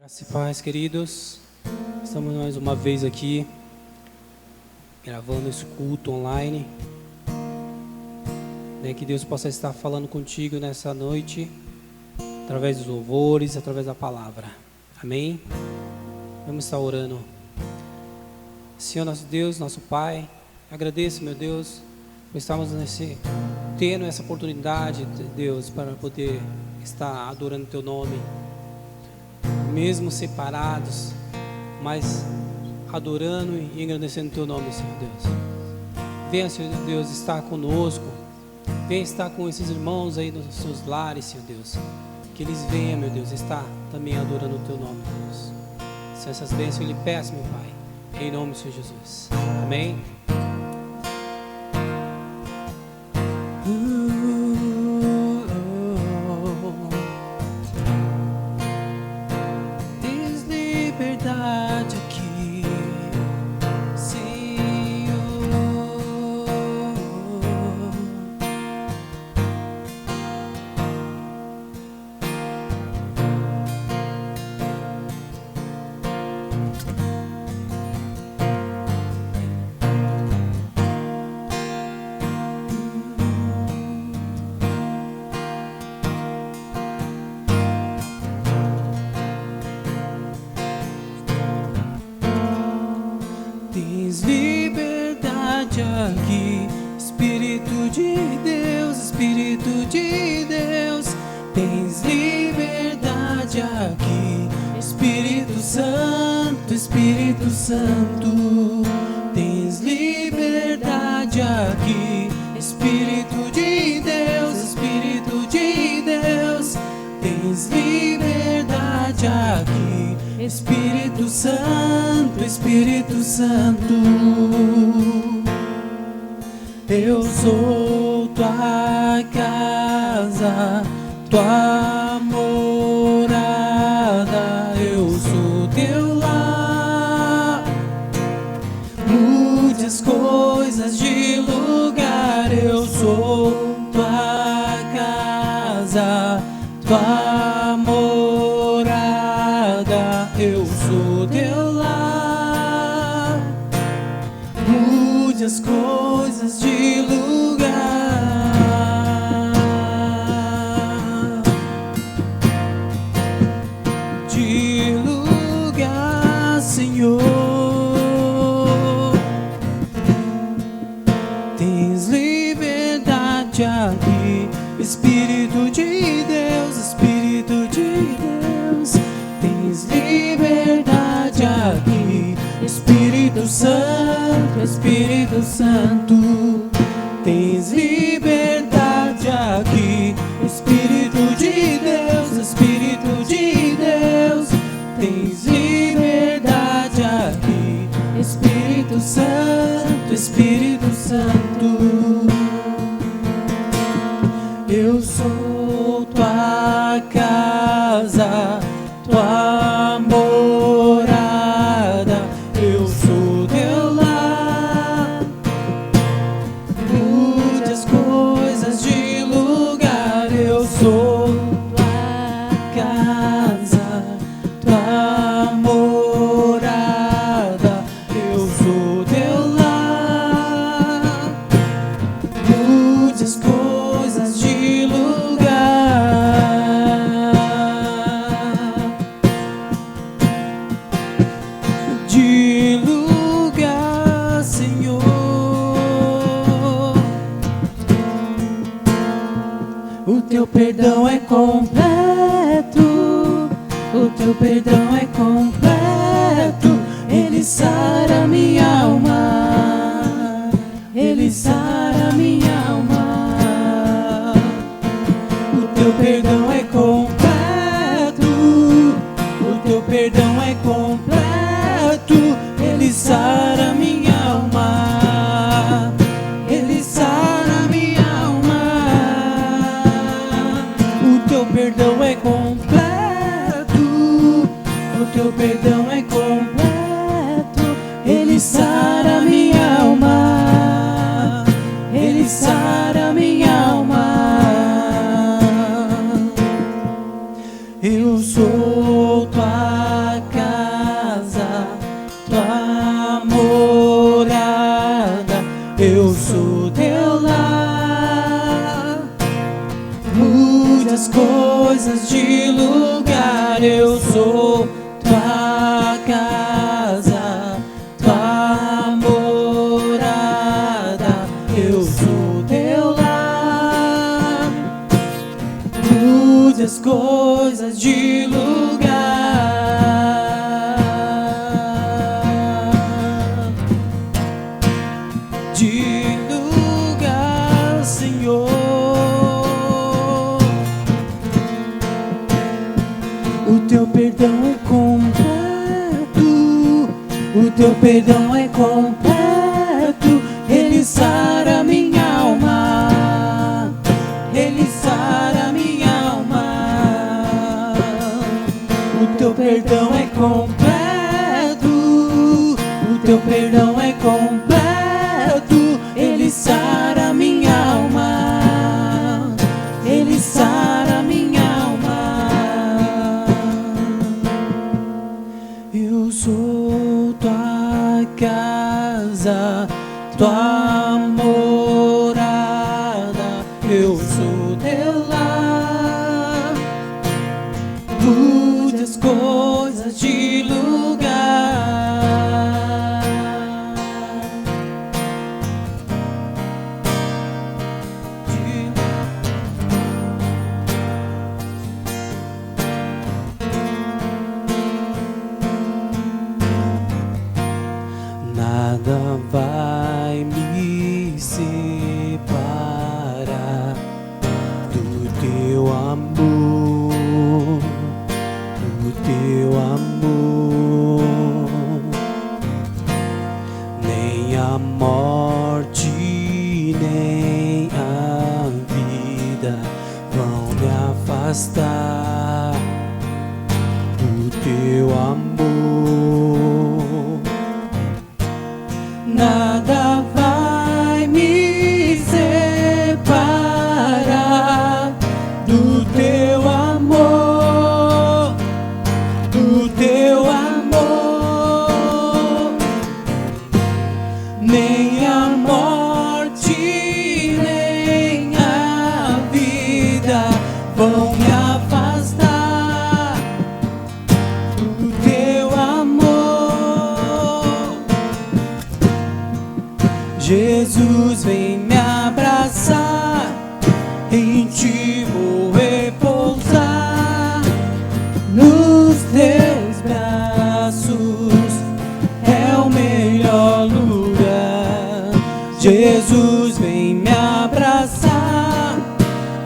Graças e paz, queridos. Estamos mais uma vez aqui gravando esse culto online. Que Deus possa estar falando contigo nessa noite, através dos louvores, através da palavra. Amém? Vamos estar orando. Senhor nosso Deus, nosso Pai, agradeço, meu Deus, por estarmos tendo essa oportunidade, Deus, para poder estar adorando Teu nome, mesmo separados, mas adorando e engrandecendo Teu nome, Senhor Deus. Venha, Senhor Deus, estar conosco. Venha estar com esses irmãos aí nos seus lares, Senhor Deus. Que eles venham, meu Deus, estar também adorando o Teu nome, Deus. São essas bênçãos que eu lhe peço, meu Pai, em nome do Senhor Jesus. Amém. Tens liberdade aqui, Senhor. Tens liberdade aqui, Espírito de Deus, Espírito de Deus. Tens liberdade aqui, Espírito Santo, Espírito Santo. Tens liberdade aqui, Espírito de Deus, Espírito de Deus. Tens liberdade aqui, Espírito Santo, Espírito Santo. Eu sou tua casa, tua morada, eu sou teu lar. Mude as coisas de lugar, eu sou tua casa, tua morada, eu sou teu lar. Mude as coisas de lugar. De lugar, Senhor. Tens liberdade aqui, Espírito de Deus, Espírito de Deus. Tens liberdade aqui, Espírito Santo, Espírito Santo. Tens liberdade aqui, Espírito de Deus, Espírito de Deus. Tens liberdade aqui, Espírito Santo, Espírito Santo. Eu sou tua casa, tua morada, eu sou teu lar. Mude as coisas de lugar, eu sou tua casa, tua morada, eu sou teu lar. Mude as coisas de lugar. De lugar, Senhor. O teu perdão é completo, o teu perdão é completo. Ele sara minha alma, ele sara minha alma. O teu perdão é completo, o teu perdão é completo. Ele sara minha alma, ele sara minha alma. O teu perdão é completo, o teu perdão é completo. Ele sara minha alma, ele sara minha alma. Eu sou tua coisas de lugar. Eu sou tua casa, tua morada. Eu sou teu lar. Mude as coisas de lugar, Senhor. O teu perdão é completo, o teu perdão é completo. Ele sara minha alma, ele sara minha alma. O teu perdão é completo, o teu perdão é completo. Ele sara minha alma, ele sara minha alma. Eu sou tua casa, tua morada. Eu sou teu lar. Mude as coisas de lugar. Nada vai me separar do teu amor, do teu amor. Nem a morte, nem a vida vão me afastar do teu amor. Nada vai me separar do teu amor, do teu amor. Nem a morte, nem a vida vão me afastar do teu amor. Jesus, vem me abraçar, em ti vou repousar. Nos teus braços é o melhor lugar. Jesus, vem me abraçar,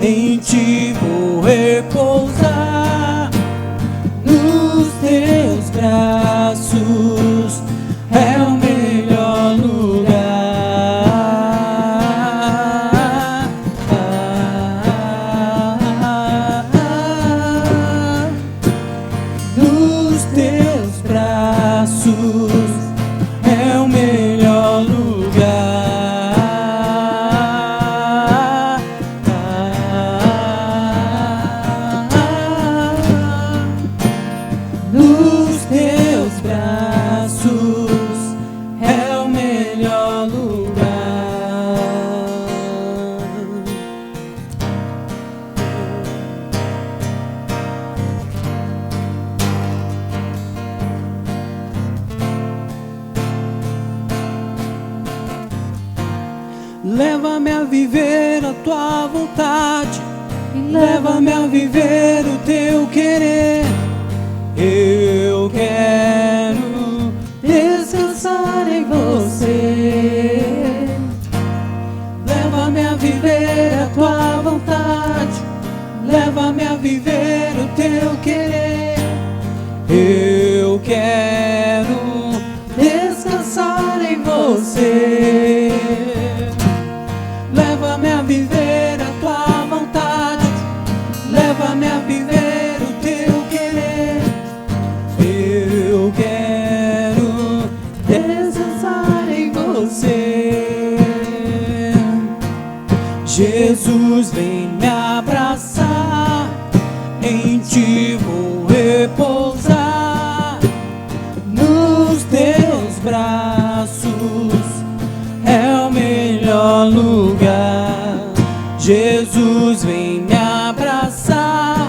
em ti vou repousar. Nos teus braços é o melhor lugar. Nos teus braços é o melhor lugar. Nos teus braços é o melhor lugar. Leva-me a viver a tua vontade, leva-me a viver o teu querer. Eu quero descansar em você. Leva-me a viver a tua vontade, leva-me a viver o teu querer. Eu quero descansar em você. Leva-me a viver a tua vontade, leva-me a viver o teu querer. Eu quero descansar em você. Jesus, vem me abraçar, em ti vou repousar. Nos teus braços é o melhor lugar. Jesus, vem me abraçar,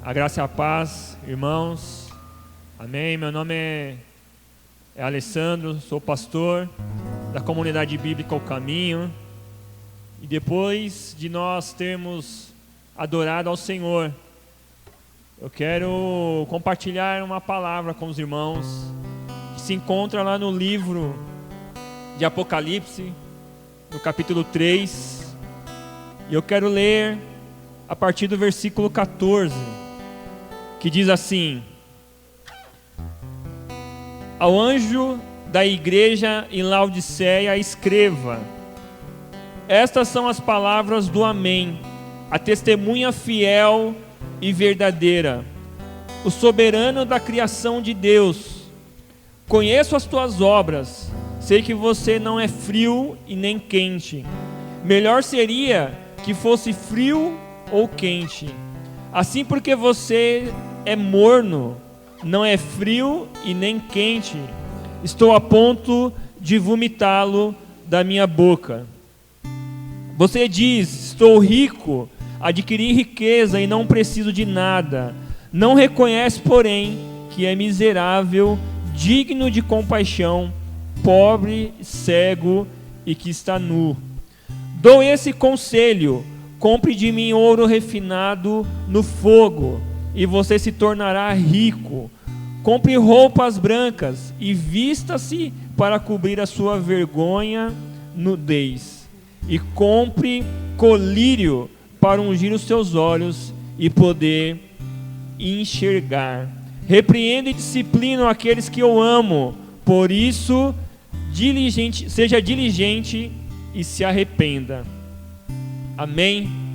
A graça e a paz, irmãos. Amém. Meu nome é Alessandro, sou pastor da comunidade bíblica O Caminho. E depois de nós termos adorado ao Senhor, eu quero compartilhar uma palavra com os irmãos que se encontra lá no livro de Apocalipse, no capítulo 3. E eu quero ler a partir do versículo 14, que diz assim: Ao anjo da igreja em Laodiceia escreva: Estas são as palavras do Amém, a testemunha fiel e verdadeira, o soberano da criação de Deus. Conheço as tuas obras, sei que você não é frio e nem quente. Melhor seria que fosse frio ou quente. Assim, porque você é morno, não é frio e nem quente, estou a ponto de vomitá-lo da minha boca. Você diz: estou rico, adquiri riqueza e não preciso de nada. Não reconhece, porém, que é miserável, digno de compaixão, pobre, cego e que está nu. Dou esse conselho: compre de mim ouro refinado no fogo, e você se tornará rico. Compre roupas brancas e vista-se para cobrir a sua vergonha, nudez. E compre colírio para ungir os seus olhos e poder enxergar. Repreendo e disciplino aqueles que eu amo. Por isso, seja diligente e se arrependa. Amém.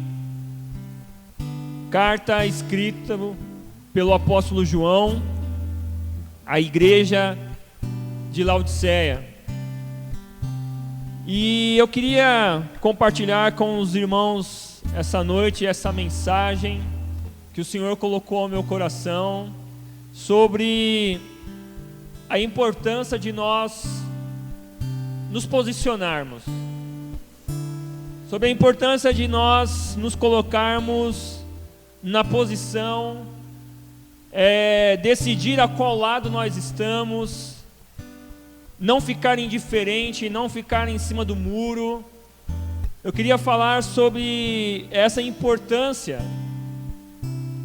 Carta escrita pelo apóstolo João à igreja de Laodiceia. E eu queria compartilhar com os irmãos essa noite essa mensagem que o Senhor colocou ao meu coração sobre a importância de nós nos posicionarmos, sobre a importância de nós nos colocarmos na posição, decidir a qual lado nós estamos, não ficar indiferente, não ficar em cima do muro. Eu queria falar sobre essa importância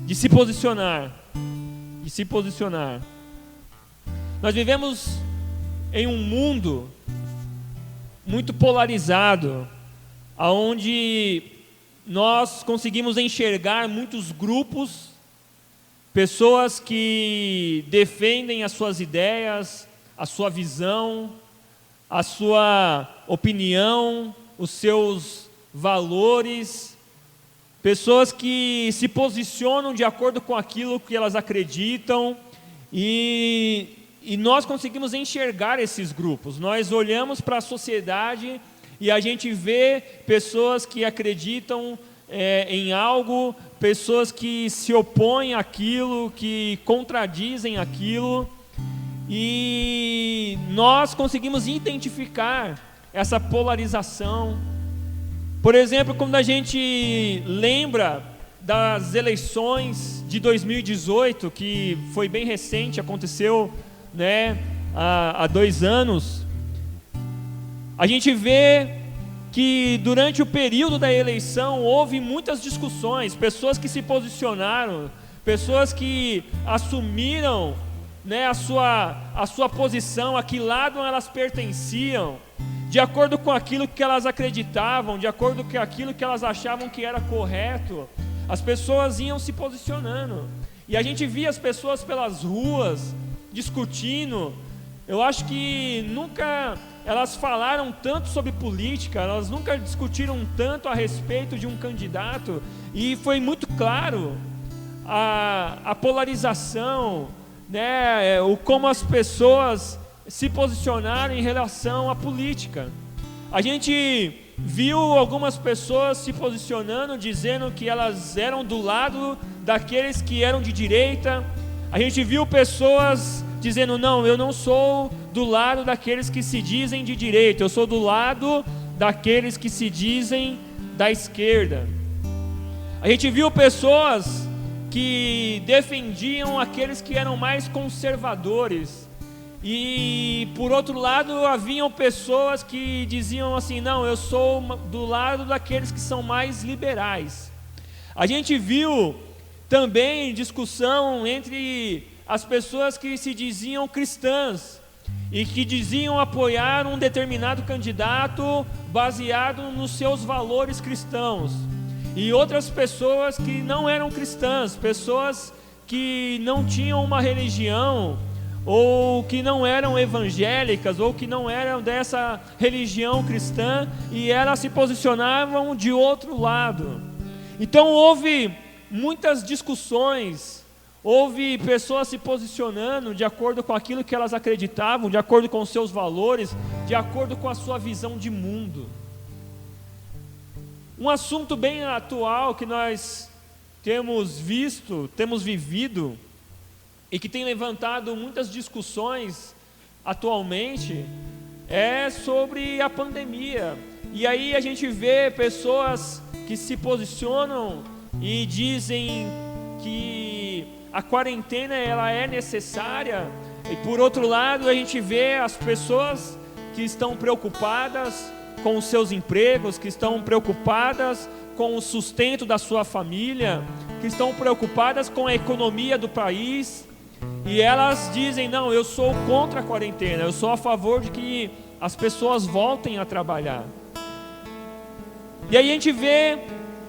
de se posicionar, Nós vivemos em um mundo muito polarizado, onde nós conseguimos enxergar muitos grupos, pessoas que defendem as suas ideias, a sua visão, a sua opinião, os seus valores, pessoas que se posicionam de acordo com aquilo que elas acreditam, e nós conseguimos enxergar esses grupos. Nós olhamos para a sociedade e a gente vê pessoas que acreditam em algo, pessoas que se opõem àquilo, que contradizem aquilo, e nós conseguimos identificar essa polarização. Por exemplo, quando a gente lembra das eleições de 2018, que foi bem recente, aconteceu, há 2 anos, a gente vê que durante o período da eleição houve muitas discussões, pessoas que se posicionaram, pessoas que assumiram, a sua posição, a que lado elas pertenciam, de acordo com aquilo que elas acreditavam, de acordo com aquilo que elas achavam que era correto. As pessoas iam se posicionando, e a gente via as pessoas pelas ruas discutindo. Eu acho que nunca elas falaram tanto sobre política, elas nunca discutiram tanto a respeito de um candidato, e foi muito claro a polarização, como as pessoas se posicionaram em relação à política. A gente viu algumas pessoas se posicionando, dizendo que elas eram do lado daqueles que eram de direita. A gente viu pessoas dizendo: não, eu não sou do lado daqueles que se dizem de direita, eu sou do lado daqueles que se dizem da esquerda. A gente viu pessoas que defendiam aqueles que eram mais conservadores. E por outro lado haviam pessoas que diziam assim: não, eu sou do lado daqueles que são mais liberais. A gente viu também discussão entre as pessoas que se diziam cristãs e que diziam apoiar um determinado candidato baseado nos seus valores cristãos, e outras pessoas que não eram cristãs, pessoas que não tinham uma religião, ou que não eram evangélicas, ou que não eram dessa religião cristã, e elas se posicionavam de outro lado. Então houve muitas discussões, houve pessoas se posicionando de acordo com aquilo que elas acreditavam, de acordo com os seus valores, de acordo com a sua visão de mundo. Um assunto bem atual que nós temos visto, temos vivido, e que tem levantado muitas discussões atualmente, é sobre a pandemia. E aí a gente vê pessoas que se posicionam e dizem que a quarentena ela é necessária, e por outro lado a gente vê as pessoas que estão preocupadas com os seus empregos, que estão preocupadas com o sustento da sua família, que estão preocupadas com a economia do país, e elas dizem: não, eu sou contra a quarentena, eu sou a favor de que as pessoas voltem a trabalhar. E aí a gente vê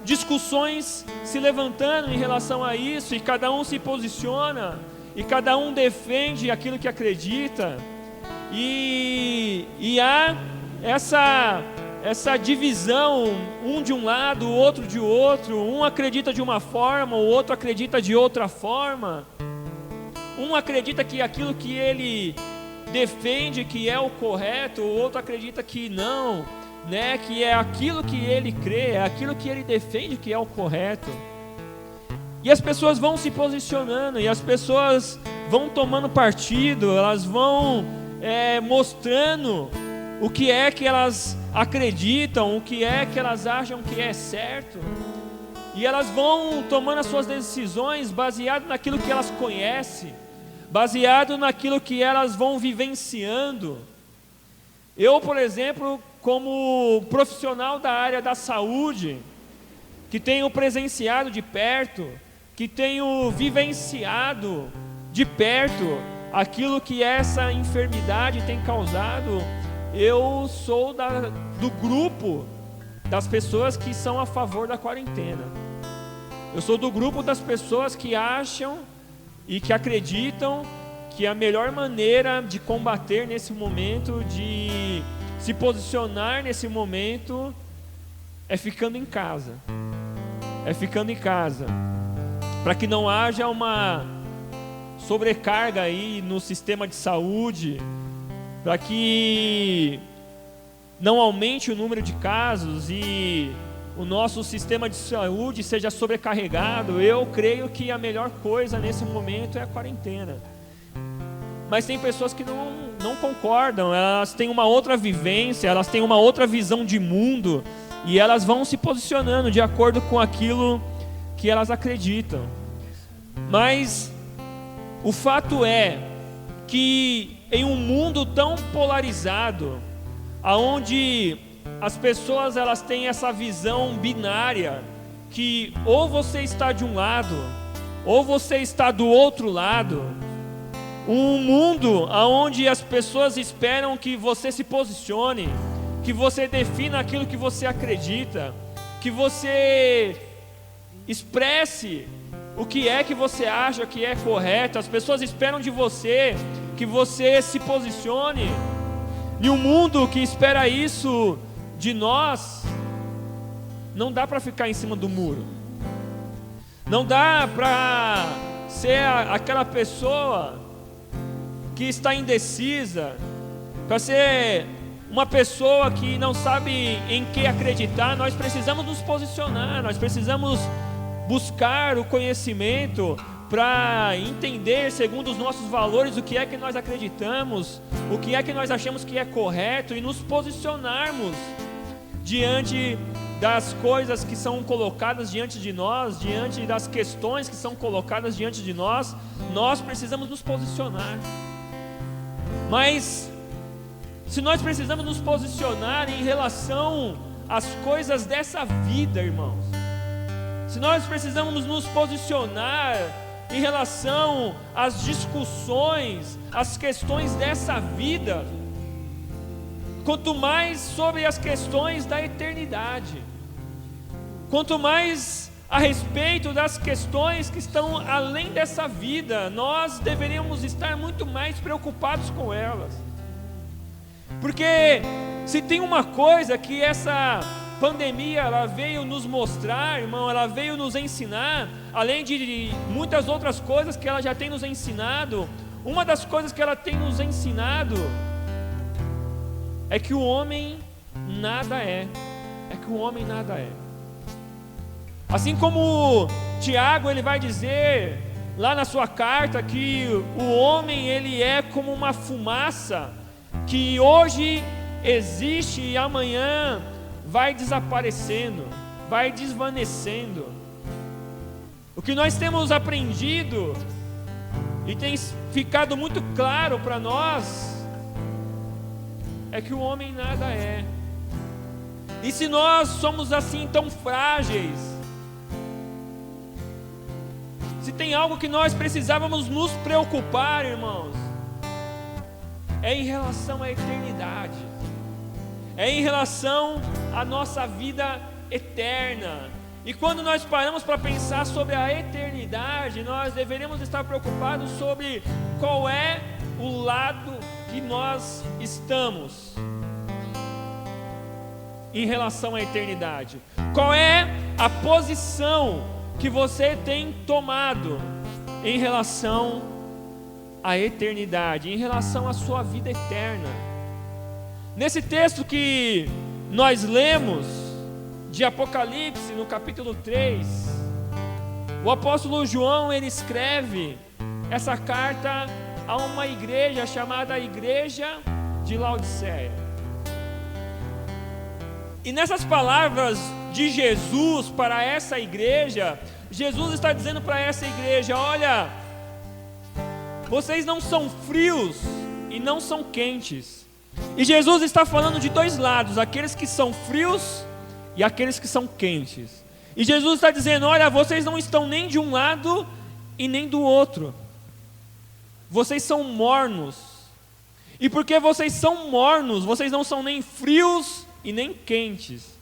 discussões se levantando em relação a isso, e cada um se posiciona, e cada um defende aquilo que acredita, e há essa divisão, um de um lado, o outro de outro, um acredita de uma forma, o outro acredita de outra forma, um acredita que aquilo que ele defende que é o correto, o outro acredita que não, né, que é aquilo que ele crê, é aquilo que ele defende que é o correto. E as pessoas vão se posicionando, e as pessoas vão tomando partido, elas vão mostrando o que é que elas acreditam, o que é que elas acham que é certo, e elas vão tomando as suas decisões baseado naquilo que elas conhecem, baseado naquilo que elas vão vivenciando. Eu, por exemplo, como profissional da área da saúde, que tenho presenciado de perto, que tenho vivenciado de perto aquilo que essa enfermidade tem causado, eu sou do grupo das pessoas que são a favor da quarentena. Eu sou do grupo das pessoas que acham e que acreditam que a melhor maneira de combater nesse momento, de se posicionar nesse momento, é ficando em casa. É ficando em casa, para que não haja uma sobrecarga aí no sistema de saúde, para que não aumente o número de casos e o nosso sistema de saúde seja sobrecarregado. Eu creio que a melhor coisa nesse momento é a quarentena. Mas tem pessoas que não concordam, elas têm uma outra vivência, elas têm uma outra visão de mundo, e elas vão se posicionando de acordo com aquilo que elas acreditam. Mas o fato é que em um mundo tão polarizado, aonde as pessoas elas têm essa visão binária, que ou você está de um lado, ou você está do outro lado, um mundo onde as pessoas esperam que você se posicione, que você defina aquilo que você acredita, que você expresse o que é que você acha que é correto. As pessoas esperam de você que você se posicione. E um mundo que espera isso de nós, não dá para ficar em cima do muro, não dá para ser aquela pessoa que está indecisa, para ser uma pessoa que não sabe em que acreditar. Nós precisamos nos posicionar, nós precisamos buscar o conhecimento para entender, segundo os nossos valores, o que é que nós acreditamos, o que é que nós achamos que é correto, e nos posicionarmos diante das coisas que são colocadas diante de nós, diante das questões que são colocadas diante de nós, nós precisamos nos posicionar. Mas se nós precisamos nos posicionar em relação às coisas dessa vida, irmãos, se nós precisamos nos posicionar em relação às discussões, às questões dessa vida, quanto mais sobre as questões da eternidade, quanto mais a respeito das questões que estão além dessa vida, nós deveríamos estar muito mais preocupados com elas. Porque se tem uma coisa que essa pandemia ela veio nos mostrar, irmão, ela veio nos ensinar, além de muitas outras coisas que ela já tem nos ensinado, uma das coisas que ela tem nos ensinado é que o homem nada é. É que o homem nada é. Assim como Tiago ele vai dizer lá na sua carta que o homem ele é como uma fumaça que hoje existe e amanhã vai desaparecendo, vai desvanecendo. O que nós temos aprendido e tem ficado muito claro para nós é que o homem nada é. E se nós somos assim tão frágeis, se tem algo que nós precisávamos nos preocupar, irmãos, é em relação à eternidade, é em relação à nossa vida eterna. E quando nós paramos para pensar sobre a eternidade, nós deveríamos estar preocupados sobre qual é o lado que nós estamos em relação à eternidade. Qual é a posição que você tem tomado em relação à eternidade, em relação à sua vida eterna? Nesse texto que nós lemos de Apocalipse, no capítulo 3, o apóstolo João ele escreve essa carta a uma igreja chamada Igreja de Laodiceia. E nessas palavras de Jesus para essa igreja, Jesus está dizendo para essa igreja: olha, vocês não são frios e não são quentes. E Jesus está falando de dois lados, aqueles que são frios e aqueles que são quentes. E Jesus está dizendo: olha, vocês não estão nem de um lado e nem do outro. Vocês são mornos. E porque vocês são mornos, vocês não são nem frios e nem quentes.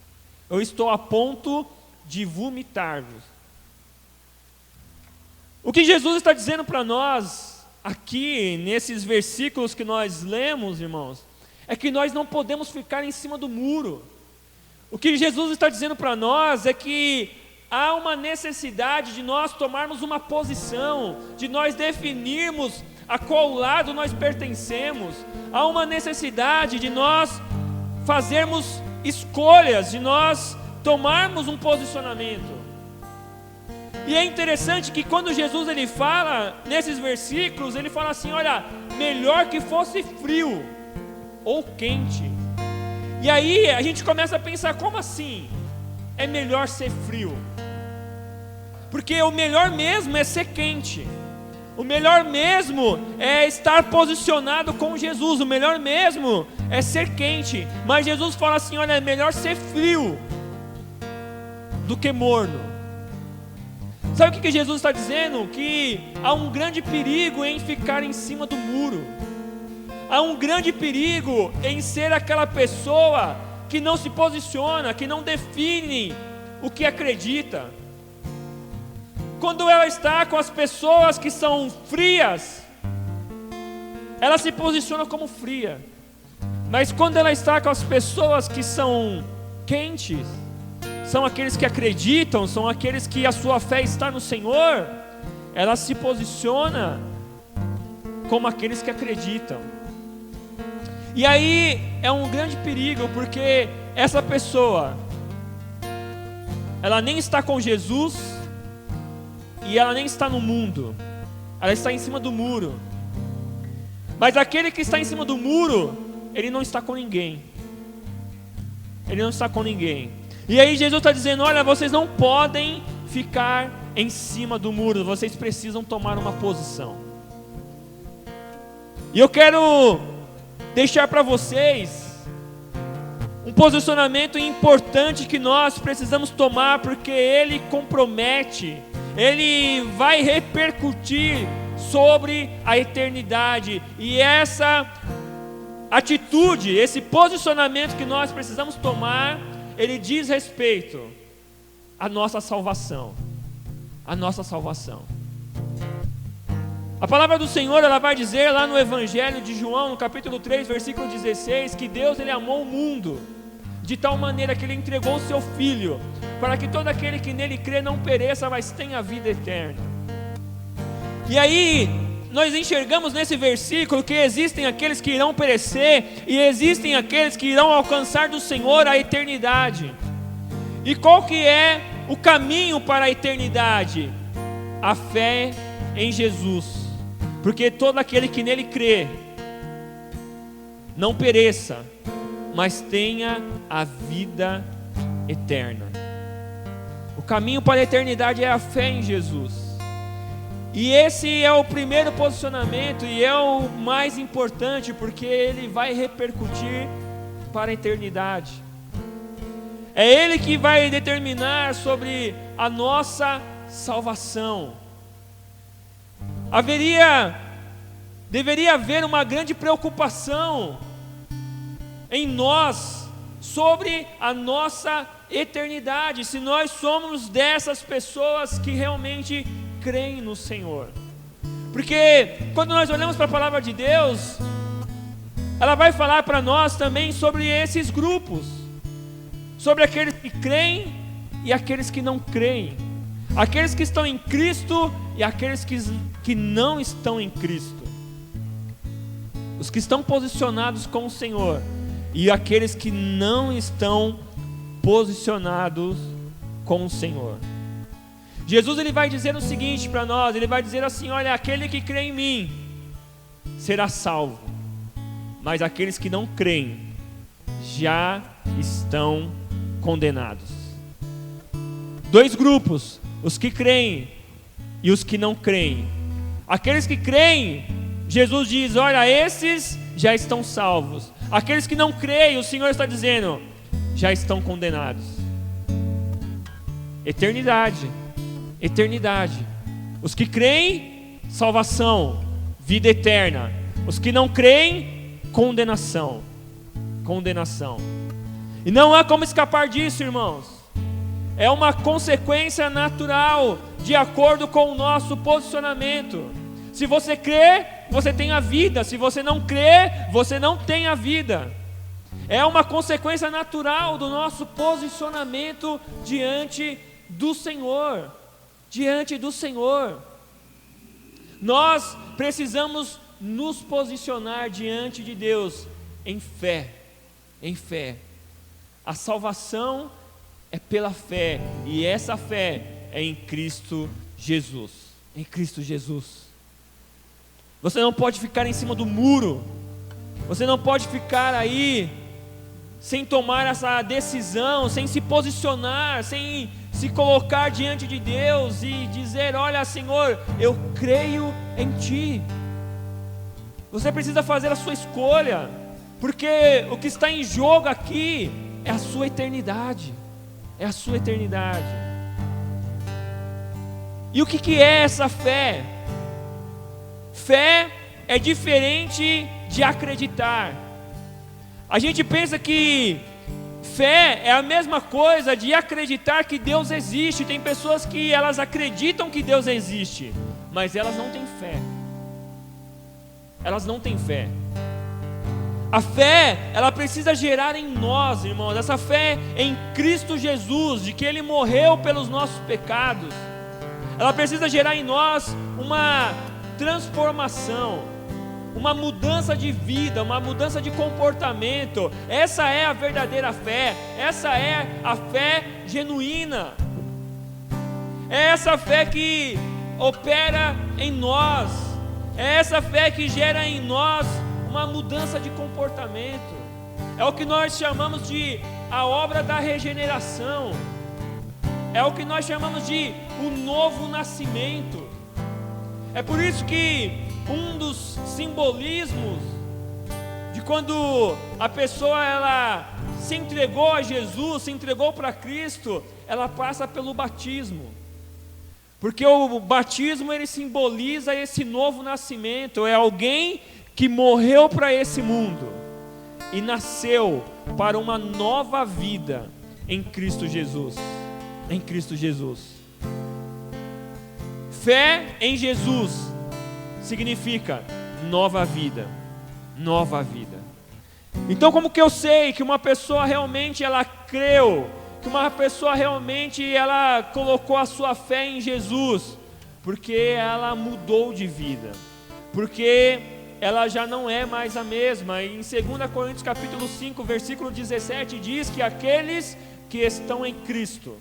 Eu estou a ponto de vomitar-vos. O que Jesus está dizendo para nós aqui, nesses versículos que nós lemos, irmãos, é que nós não podemos ficar em cima do muro. O que Jesus está dizendo para nós é que há uma necessidade de nós tomarmos uma posição, de nós definirmos a qual lado nós pertencemos. Há uma necessidade de nós fazermos escolhas, de nós tomarmos um posicionamento. E é interessante que quando Jesus ele fala nesses versículos, ele fala assim: olha, melhor que fosse frio ou quente. E aí a gente começa a pensar: como assim é melhor ser frio? Porque o melhor mesmo é ser quente. O melhor mesmo é estar posicionado com Jesus. O melhor mesmo é ser quente. Mas Jesus fala assim: olha, é melhor ser frio do que morno. Sabe o que Jesus está dizendo? Que há um grande perigo em ficar em cima do muro. Há um grande perigo em ser aquela pessoa que não se posiciona, que não define o que acredita. Quando ela está com as pessoas que são frias, ela se posiciona como fria. Mas quando ela está com as pessoas que são quentes, são aqueles que acreditam, são aqueles que a sua fé está no Senhor, ela se posiciona como aqueles que acreditam. E aí é um grande perigo, porque essa pessoa, ela nem está com Jesus e ela nem está no mundo, ela está em cima do muro. Mas aquele que está em cima do muro, ele não está com ninguém. Ele não está com ninguém. E aí Jesus está dizendo: olha, vocês não podem ficar em cima do muro, vocês precisam tomar uma posição. E eu quero deixar para vocês um posicionamento importante que nós precisamos tomar, porque ele compromete, ele vai repercutir sobre a eternidade. E essa atitude, esse posicionamento que nós precisamos tomar, ele diz respeito à nossa salvação. A nossa salvação. A palavra do Senhor, ela vai dizer lá no Evangelho de João, no capítulo 3, versículo 16, que Deus, ele amou o mundo de tal maneira que ele entregou o seu Filho, para que todo aquele que nele crê não pereça, mas tenha vida eterna. E aí, nós enxergamos nesse versículo que existem aqueles que irão perecer, e existem aqueles que irão alcançar do Senhor a eternidade. E qual que é o caminho para a eternidade? A fé em Jesus, porque todo aquele que nele crê não pereça, mas tenha a vida eterna. O caminho para a eternidade é a fé em Jesus. E esse é o primeiro posicionamento, e é o mais importante, porque ele vai repercutir para a eternidade. É ele que vai determinar sobre a nossa salvação. Deveria haver uma grande preocupação em nós sobre a nossa eternidade, se nós somos dessas pessoas que realmente creem no Senhor. Porque quando nós olhamos para a palavra de Deus, ela vai falar para nós também sobre esses grupos, sobre aqueles que creem e aqueles que não creem, aqueles que estão em Cristo e aqueles que não estão em Cristo, os que estão posicionados com o Senhor e aqueles que não estão posicionados com o Senhor. Jesus, ele vai dizer o seguinte para nós, ele vai dizer assim: olha, aquele que crê em mim será salvo, mas aqueles que não creem já estão condenados. Dois grupos, os que creem e os que não creem. Aqueles que creem, Jesus diz: olha, esses já estão salvos. Aqueles que não creem, o Senhor está dizendo, já estão condenados. Eternidade, eternidade. Os que creem, salvação, vida eterna. Os que não creem, condenação. Condenação. E não há como escapar disso, irmãos. É uma consequência natural, de acordo com o nosso posicionamento. Se você crê, você tem a vida. Se você não crê, você não tem a vida. É uma consequência natural do nosso posicionamento diante do Senhor. Diante do Senhor. Nós precisamos nos posicionar diante de Deus em fé. Em fé. A salvação é pela fé, e essa fé é em Cristo Jesus. Em Cristo Jesus. Você não pode ficar em cima do muro. Você não pode ficar aí sem tomar essa decisão, sem se posicionar, sem se colocar diante de Deus e dizer: olha, Senhor, eu creio em Ti. Você precisa fazer a sua escolha, porque o que está em jogo aqui é a sua eternidade. É a sua eternidade. E o que é essa fé? Fé é diferente de acreditar. A gente pensa que fé é a mesma coisa de acreditar que Deus existe. Tem pessoas que elas acreditam que Deus existe, mas elas não têm fé. Elas não têm fé. A fé, ela precisa gerar em nós, irmãos, essa fé em Cristo Jesus, de que Ele morreu pelos nossos pecados. Ela precisa gerar em nós uma transformação, uma mudança de vida, uma mudança de comportamento. Essa é a verdadeira fé, essa é a fé genuína. É essa fé que opera em nós, é essa fé que gera em nós uma mudança de comportamento. É o que nós chamamos de a obra da regeneração. É o que nós chamamos de o novo nascimento. É por isso que um dos simbolismos de quando a pessoa ela se entregou a Jesus, se entregou para Cristo, ela passa pelo batismo. Porque o batismo ele simboliza esse novo nascimento. É alguém que morreu para esse mundo e nasceu para uma nova vida em Cristo Jesus. Em Cristo Jesus. Fé em Jesus significa nova vida. Nova vida. Então, como que eu sei que uma pessoa realmente ela creu, que uma pessoa realmente ela colocou a sua fé em Jesus? Porque ela mudou de vida, porque ela já não é mais a mesma. E em 2 Coríntios capítulo 5, versículo 17 diz que aqueles que estão em Cristo,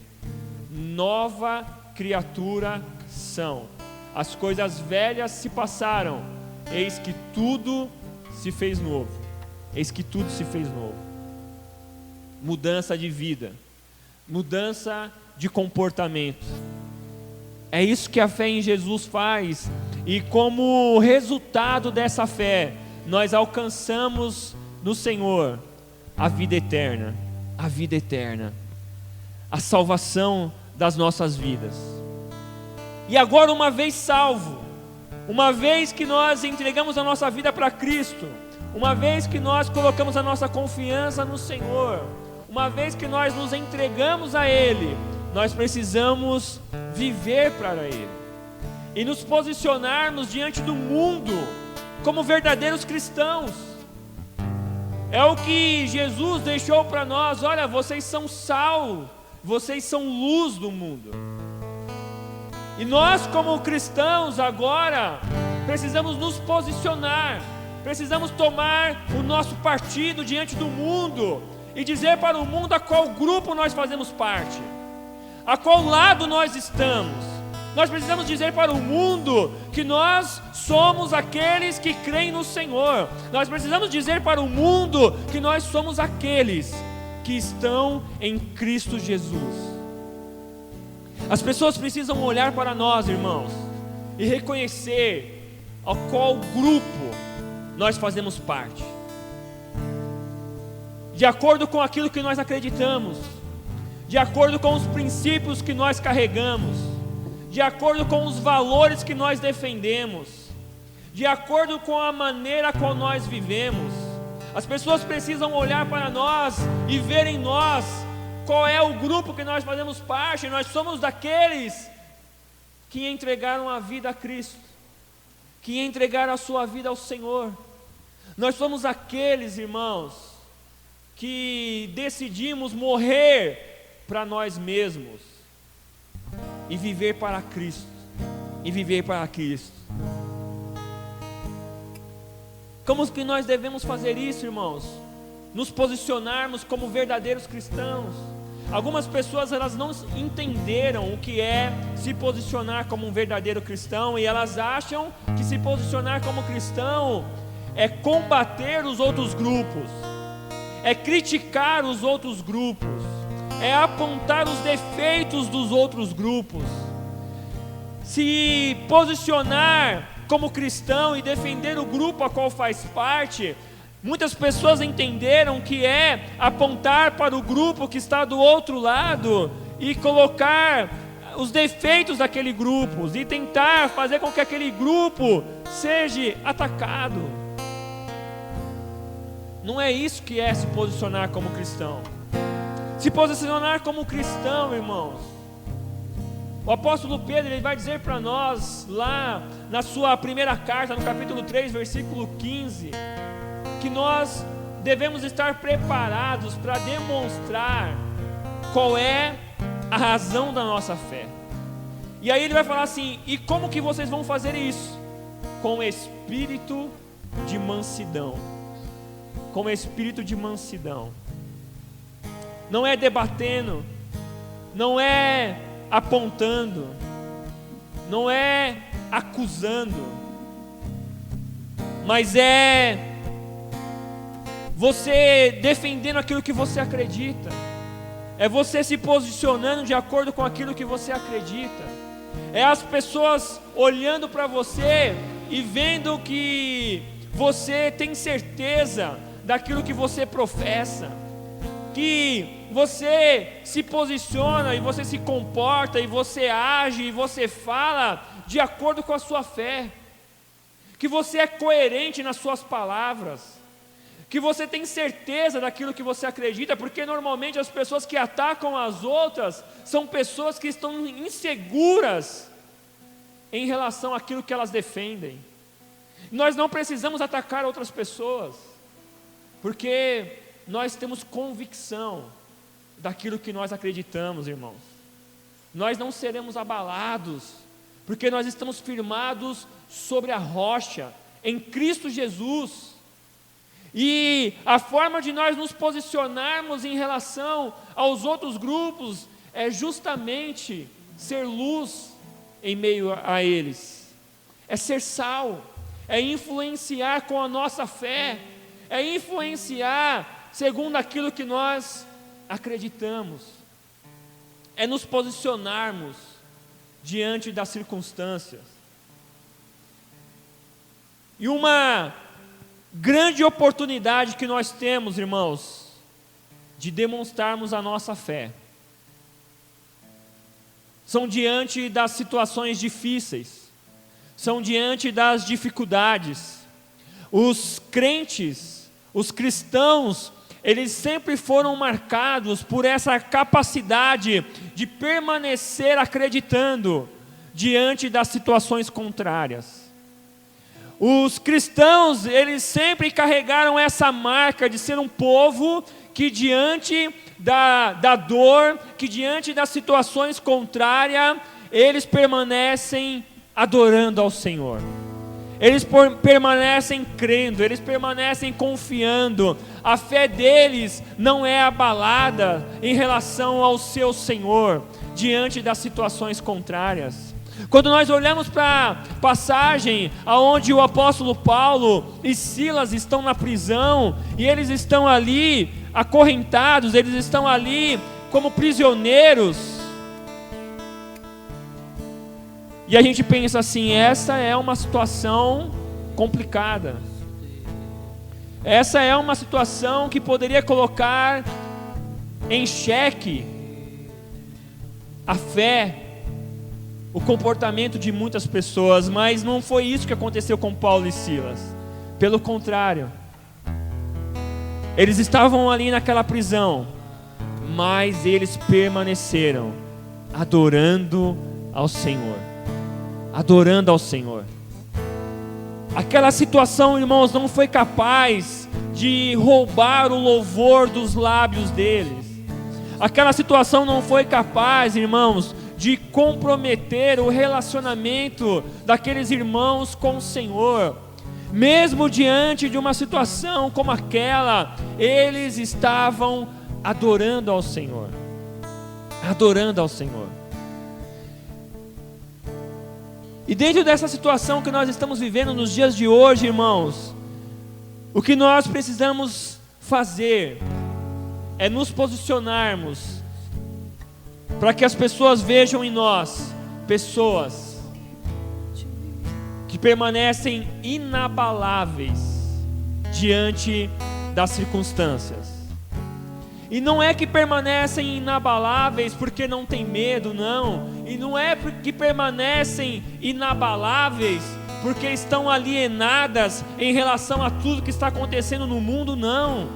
nova criatura são. As coisas velhas se passaram, eis que tudo se fez novo. Eis que tudo se fez novo. Mudança de vida, mudança de comportamento. É isso que a fé em Jesus faz. E como resultado dessa fé, nós alcançamos no Senhor a vida eterna. A vida eterna. A salvação das nossas vidas. E agora, uma vez salvo, uma vez que nós entregamos a nossa vida para Cristo, uma vez que nós colocamos a nossa confiança no Senhor, uma vez que nós nos entregamos a Ele, nós precisamos viver para Ele e nos posicionarmos diante do mundo como verdadeiros cristãos. É o que Jesus deixou para nós. Olha, vocês são sal, vocês são luz do mundo. E nós como cristãos agora precisamos nos posicionar, precisamos tomar o nosso partido diante do mundo e dizer para o mundo a qual grupo nós fazemos parte, a qual lado nós estamos. Nós precisamos dizer para o mundo que nós somos aqueles que creem no Senhor. Nós precisamos dizer para o mundo que nós somos aqueles que estão em Cristo Jesus. As pessoas precisam olhar para nós, irmãos, e reconhecer a qual grupo nós fazemos parte, de acordo com aquilo que nós acreditamos, de acordo com os princípios que nós carregamos, de acordo com os valores que nós defendemos, de acordo com a maneira como nós vivemos. As pessoas precisam olhar para nós e ver em nós qual é o grupo que nós fazemos parte. Nós somos daqueles que entregaram a vida a Cristo, que entregaram a sua vida ao Senhor. Nós somos aqueles, irmãos, que decidimos morrer para nós mesmos e viver para Cristo, e viver para Cristo. Como que nós devemos fazer isso, irmãos? Nos posicionarmos como verdadeiros cristãos. Algumas pessoas elas não entenderam o que é se posicionar como um verdadeiro cristão, e elas acham que se posicionar como cristão é combater os outros grupos, é criticar os outros grupos, é apontar os defeitos dos outros grupos. Se posicionar como cristão e defender o grupo a qual faz parte, muitas pessoas entenderam que é apontar para o grupo que está do outro lado e colocar os defeitos daquele grupo e tentar fazer com que aquele grupo seja atacado. Não é isso que é se posicionar como cristão. Se posicionar como cristão, irmãos, o apóstolo Pedro ele vai dizer para nós lá na sua primeira carta, no capítulo 3, versículo 15, que nós devemos estar preparados para demonstrar qual é a razão da nossa fé. E aí ele vai falar assim: e como que vocês vão fazer isso? Com espírito de mansidão. Com espírito de mansidão. Não é debatendo, não é apontando, não é acusando, mas é você defendendo aquilo que você acredita, é você se posicionando de acordo com aquilo que você acredita, é as pessoas olhando para você e vendo que você tem certeza daquilo que você professa, que você se posiciona e você se comporta e você age e você fala de acordo com a sua fé, que você é coerente nas suas palavras, que você tem certeza daquilo que você acredita, porque normalmente as pessoas que atacam as outras são pessoas que estão inseguras em relação àquilo que elas defendem. Nós não precisamos atacar outras pessoas, porque nós temos convicção daquilo que nós acreditamos, irmãos. Nós não seremos abalados, porque nós estamos firmados sobre a rocha, em Cristo Jesus. E a forma de nós nos posicionarmos em relação aos outros grupos é justamente ser luz em meio a eles, é ser sal, é influenciar com a nossa fé, é influenciar segundo aquilo que nós acreditamos, é nos posicionarmos diante das circunstâncias. E uma grande oportunidade que nós temos, irmãos, de demonstrarmos a nossa fé, são diante das situações difíceis, são diante das dificuldades. Os crentes, os cristãos, eles sempre foram marcados por essa capacidade de permanecer acreditando diante das situações contrárias. Os cristãos, eles sempre carregaram essa marca de ser um povo que diante da dor, que diante das situações contrárias, eles permanecem adorando ao Senhor. Eles permanecem crendo, eles permanecem confiando. A fé deles não é abalada em relação ao seu Senhor, diante das situações contrárias. Quando nós olhamos para a passagem onde o apóstolo Paulo e Silas estão na prisão, e eles estão ali acorrentados, eles estão ali como prisioneiros, e a gente pensa assim, essa é uma situação complicada, essa é uma situação que poderia colocar em xeque a fé, o comportamento de muitas pessoas, mas não foi isso que aconteceu com Paulo e Silas. Pelo contrário, eles estavam ali naquela prisão, mas eles permaneceram adorando ao Senhor, adorando ao Senhor. Aquela situação, irmãos, não foi capaz de roubar o louvor dos lábios deles. Aquela situação não foi capaz, irmãos, de comprometer o relacionamento daqueles irmãos com o Senhor. Mesmo diante de uma situação como aquela, eles estavam adorando ao Senhor, adorando ao Senhor. E dentro dessa situação que nós estamos vivendo nos dias de hoje, irmãos, o que nós precisamos fazer é nos posicionarmos para que as pessoas vejam em nós pessoas que permanecem inabaláveis diante das circunstâncias. E não é que permanecem inabaláveis porque não tem medo, não. E não é que permanecem inabaláveis porque estão alienadas em relação a tudo que está acontecendo no mundo, não.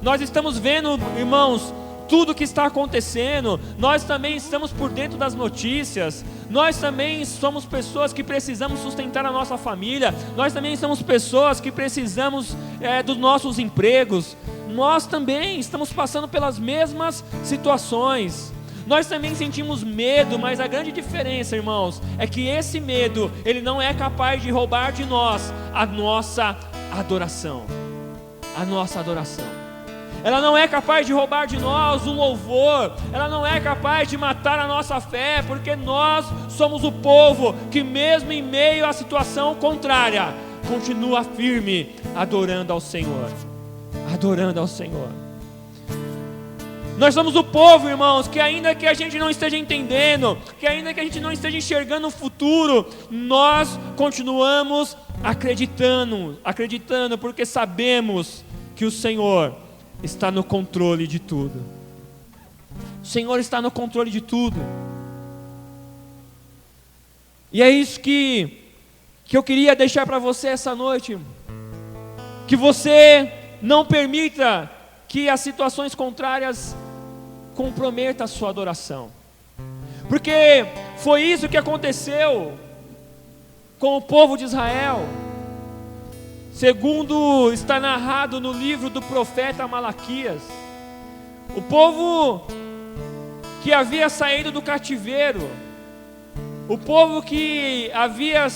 Nós estamos vendo, irmãos, tudo que está acontecendo, nós também estamos por dentro das notícias, nós também somos pessoas que precisamos sustentar a nossa família, nós também somos pessoas que precisamos dos nossos empregos, nós também estamos passando pelas mesmas situações, nós também sentimos medo, mas a grande diferença, irmãos, é que esse medo, ele não é capaz de roubar de nós a nossa adoração, a nossa adoração. Ela não é capaz de roubar de nós o louvor, ela não é capaz de matar a nossa fé, porque nós somos o povo que mesmo em meio à situação contrária, continua firme, adorando ao Senhor, adorando ao Senhor. Nós somos o povo, irmãos, que ainda que a gente não esteja entendendo, que ainda que a gente não esteja enxergando o futuro, nós continuamos acreditando, porque sabemos que o Senhor está no controle de tudo. O Senhor está no controle de tudo. E é isso que eu queria deixar para você essa noite. Que você não permita que as situações contrárias comprometa a sua adoração, porque foi isso que aconteceu com o povo de Israel, segundo está narrado no livro do profeta Malaquias. O povo que havia saído do cativeiro, o povo que havia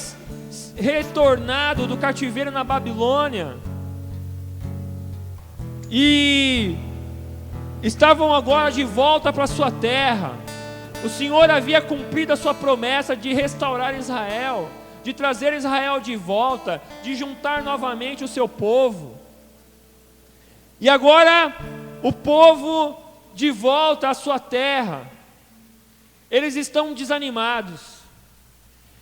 retornado do cativeiro na Babilônia, e estavam agora de volta para sua terra. O Senhor havia cumprido a sua promessa de restaurar Israel, de trazer Israel de volta, de juntar novamente o seu povo. E agora o povo de volta à sua terra, eles estão desanimados,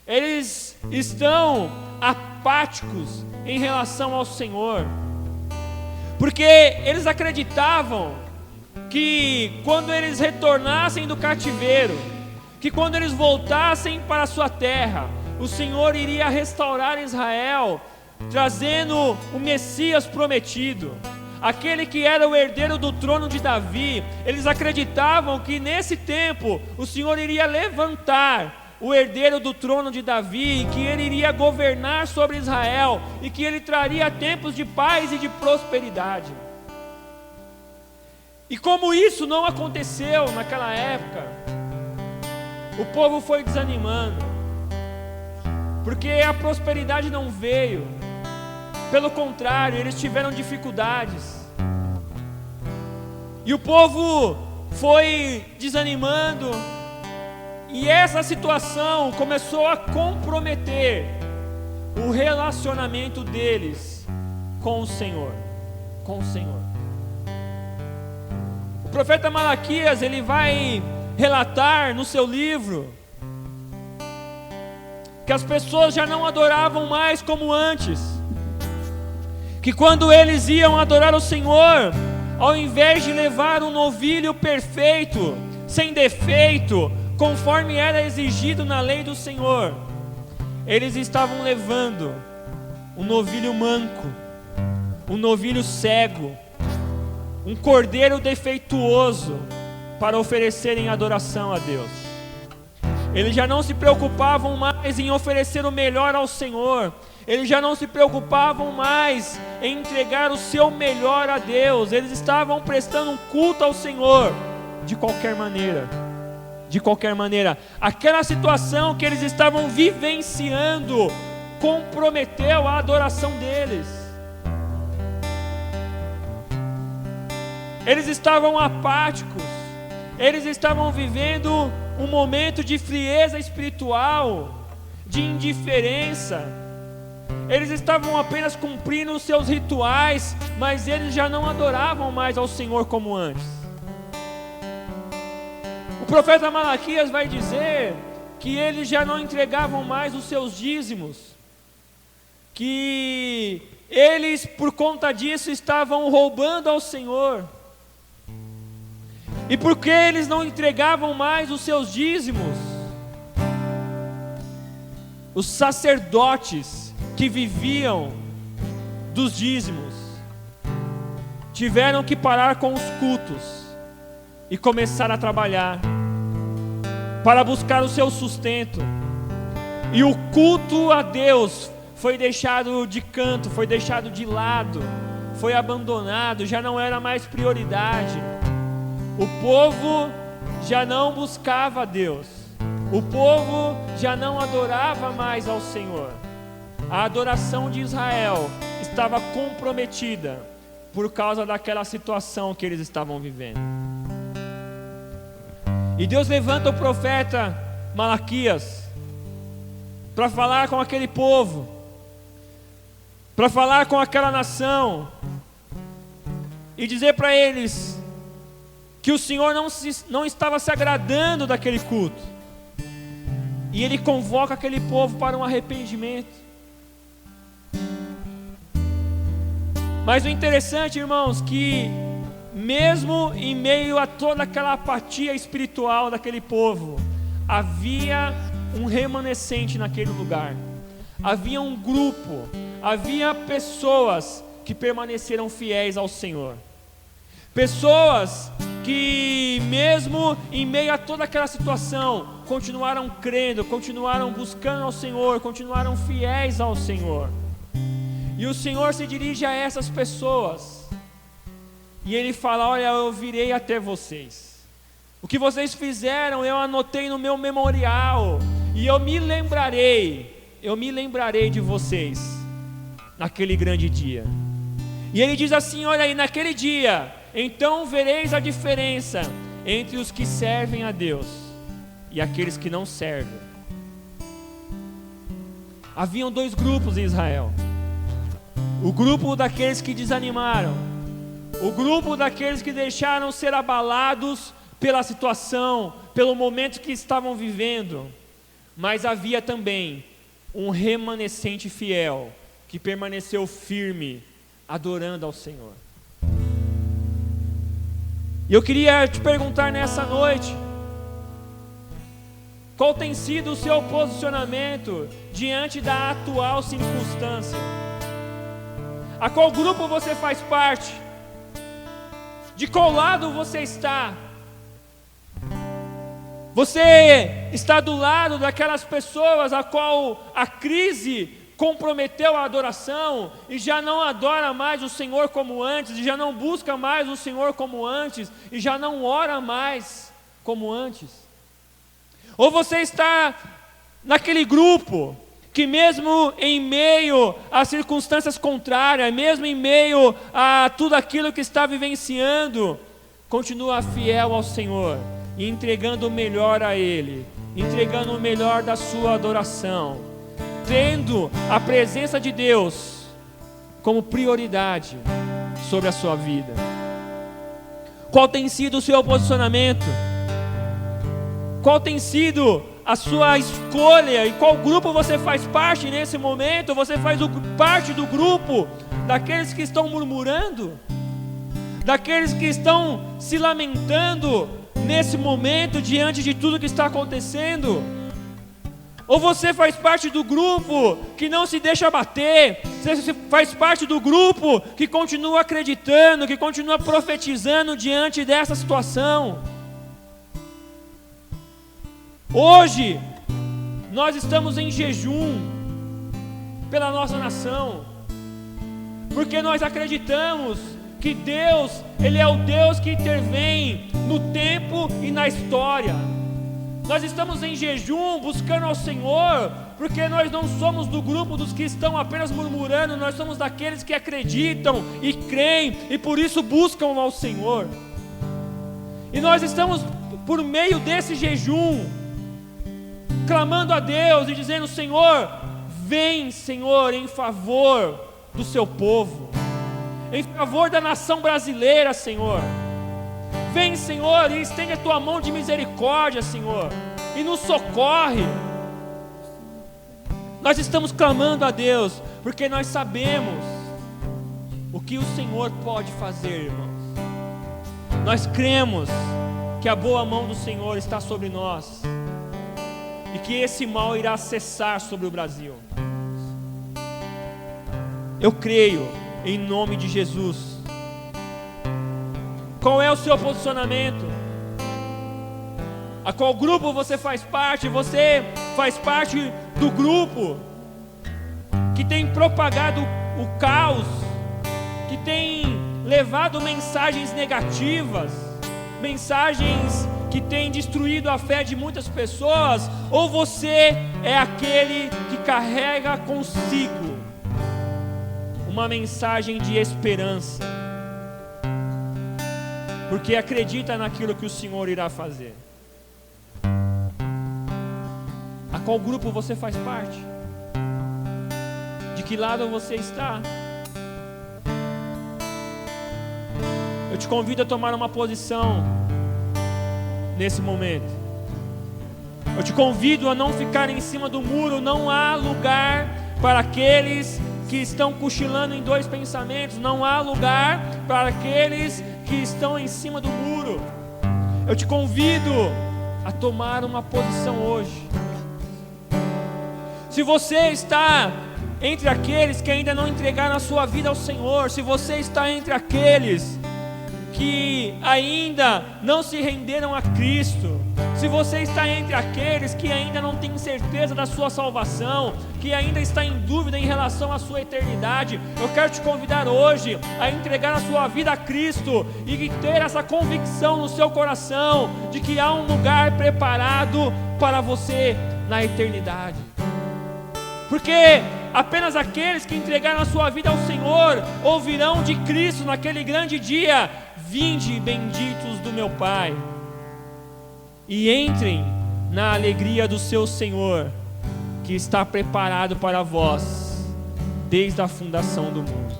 eles estão apáticos em relação ao Senhor, porque eles acreditavam que quando eles retornassem do cativeiro, que quando eles voltassem para a sua terra, o Senhor iria restaurar Israel, trazendo o Messias prometido, aquele que era o herdeiro do trono de Davi. Eles acreditavam que nesse tempo o Senhor iria levantar o herdeiro do trono de Davi, que ele iria governar sobre Israel, e que ele traria tempos de paz e de prosperidade. E como isso não aconteceu naquela época, o povo foi desanimando, porque a prosperidade não veio. Pelo contrário, eles tiveram dificuldades, e o povo foi desanimando, e essa situação começou a comprometer o relacionamento deles com o Senhor. O profeta Malaquias, ele vai relatar no seu livro que as pessoas já não adoravam mais como antes, que quando eles iam adorar o Senhor, ao invés de levar um novilho perfeito, sem defeito, conforme era exigido na lei do Senhor, eles estavam levando um novilho manco, um novilho cego, um cordeiro defeituoso, para oferecerem adoração a Deus. Eles já não se preocupavam mais em oferecer o melhor ao Senhor, eles já não se preocupavam mais em entregar o seu melhor a Deus, eles estavam prestando um culto ao Senhor de qualquer maneira. Aquela situação que eles estavam vivenciando comprometeu a adoração deles. Eles estavam apáticos, eles estavam vivendo um momento de frieza espiritual, de indiferença. Eles estavam apenas cumprindo os seus rituais, mas eles já não adoravam mais ao Senhor como antes. O profeta Malaquias vai dizer que eles já não entregavam mais os seus dízimos, que eles, por conta disso, estavam roubando ao Senhor. E porque eles não entregavam mais os seus dízimos, os sacerdotes que viviam dos dízimos tiveram que parar com os cultos e começar a trabalhar para buscar o seu sustento. E o culto a Deus foi deixado de canto, foi deixado de lado, foi abandonado, já não era mais prioridade. O povo já não buscava a Deus, o povo já não adorava mais ao Senhor. A adoração de Israel estava comprometida por causa daquela situação que eles estavam vivendo. E Deus levanta o profeta Malaquias para falar com aquele povo, para falar com aquela nação, e dizer para eles que o Senhor não estava se agradando daquele culto. E ele convoca aquele povo para um arrependimento. Mas o interessante, irmãos, que mesmo em meio a toda aquela apatia espiritual daquele povo, havia um remanescente naquele lugar. Havia um grupo, havia pessoas que permaneceram fiéis ao Senhor. Pessoas que mesmo em meio a toda aquela situação, continuaram crendo, continuaram buscando ao Senhor, continuaram fiéis ao Senhor. E o Senhor se dirige a essas pessoas, e Ele fala: olha, eu virei até vocês. O que vocês fizeram, eu anotei no meu memorial, e eu me lembrarei de vocês, naquele grande dia. E Ele diz assim: olha aí, naquele dia, então vereis a diferença entre os que servem a Deus e aqueles que não servem. Haviam dois grupos em Israel: o grupo daqueles que desanimaram, o grupo daqueles que deixaram ser abalados pela situação, pelo momento que estavam vivendo. Mas havia também um remanescente fiel, que permaneceu firme, adorando ao Senhor. E eu queria te perguntar nessa noite: qual tem sido o seu posicionamento diante da atual circunstância? A qual grupo você faz parte? De qual lado você está? Você está do lado daquelas pessoas a qual a crise comprometeu a adoração e já não adora mais o Senhor como antes, e já não busca mais o Senhor como antes, e já não ora mais como antes? Ou você está naquele grupo que mesmo em meio às circunstâncias contrárias, mesmo em meio a tudo aquilo que está vivenciando, continua fiel ao Senhor e entregando o melhor a Ele, entregando o melhor da sua adoração, tendo a presença de Deus como prioridade sobre a sua vida? Qual tem sido o seu posicionamento? Qual tem sido a sua escolha? E qual grupo você faz parte nesse momento? Você faz parte do grupo daqueles que estão murmurando? Daqueles que estão se lamentando nesse momento diante de tudo que está acontecendo? Ou você faz parte do grupo que não se deixa abater? Você faz parte do grupo que continua acreditando, que continua profetizando diante dessa situação? Hoje, nós estamos em jejum pela nossa nação, porque nós acreditamos que Deus, Ele é o Deus que intervém no tempo e na história. Nós estamos em jejum buscando ao Senhor, porque nós não somos do grupo dos que estão apenas murmurando, nós somos daqueles que acreditam e creem e por isso buscam ao Senhor. E nós estamos por meio desse jejum clamando a Deus e dizendo: Senhor, vem, Senhor, em favor do seu povo, em favor da nação brasileira, Senhor. Vem, Senhor, e estende a tua mão de misericórdia, Senhor, e nos socorre. Nós estamos clamando a Deus, porque nós sabemos o que o Senhor pode fazer, irmãos. Nós cremos que a boa mão do Senhor está sobre nós, e que esse mal irá cessar sobre o Brasil. Eu creio, em nome de Jesus. Qual é o seu posicionamento? A qual grupo você faz parte? Você faz parte do grupo que tem propagado o caos, que tem levado mensagens negativas, mensagens que tem destruído a fé de muitas pessoas? Ou você é aquele que carrega consigo uma mensagem de esperança, porque acredita naquilo que o Senhor irá fazer? A qual grupo você faz parte? De que lado você está? Eu te convido a tomar uma posição nesse momento. Eu te convido a não ficar em cima do muro. Não há lugar para aqueles que estão cochilando em dois pensamentos. Não há lugar para aqueles que estão em cima do muro. Eu te convido a tomar uma posição hoje. Se você está entre aqueles que ainda não entregaram a sua vida ao Senhor, se você está entre aqueles que ainda não se renderam a Cristo, se você está entre aqueles que ainda não têm certeza da sua salvação, que ainda está em dúvida em relação à sua eternidade, eu quero te convidar hoje a entregar a sua vida a Cristo e ter essa convicção no seu coração de que há um lugar preparado para você na eternidade. Porque apenas aqueles que entregaram a sua vida ao Senhor ouvirão de Cristo naquele grande dia: vinde, benditos do meu Pai, e entrem na alegria do seu Senhor, que está preparado para vós desde a fundação do mundo.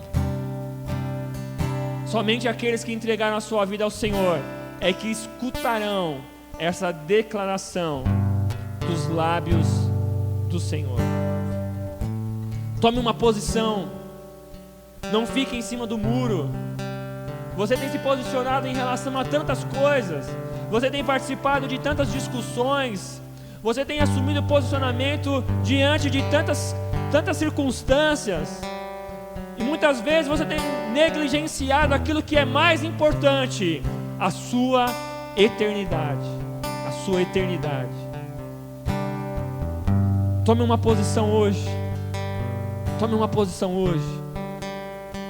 Somente aqueles que entregaram a sua vida ao Senhor é que escutarão essa declaração dos lábios do Senhor. Tome uma posição, não fique em cima do muro. Você tem se posicionado em relação a tantas coisas, você tem participado de tantas discussões, você tem assumido posicionamento diante de tantas circunstâncias, e muitas vezes você tem negligenciado aquilo que é mais importante: a sua eternidade. A sua eternidade. Tome uma posição hoje. Tome uma posição hoje.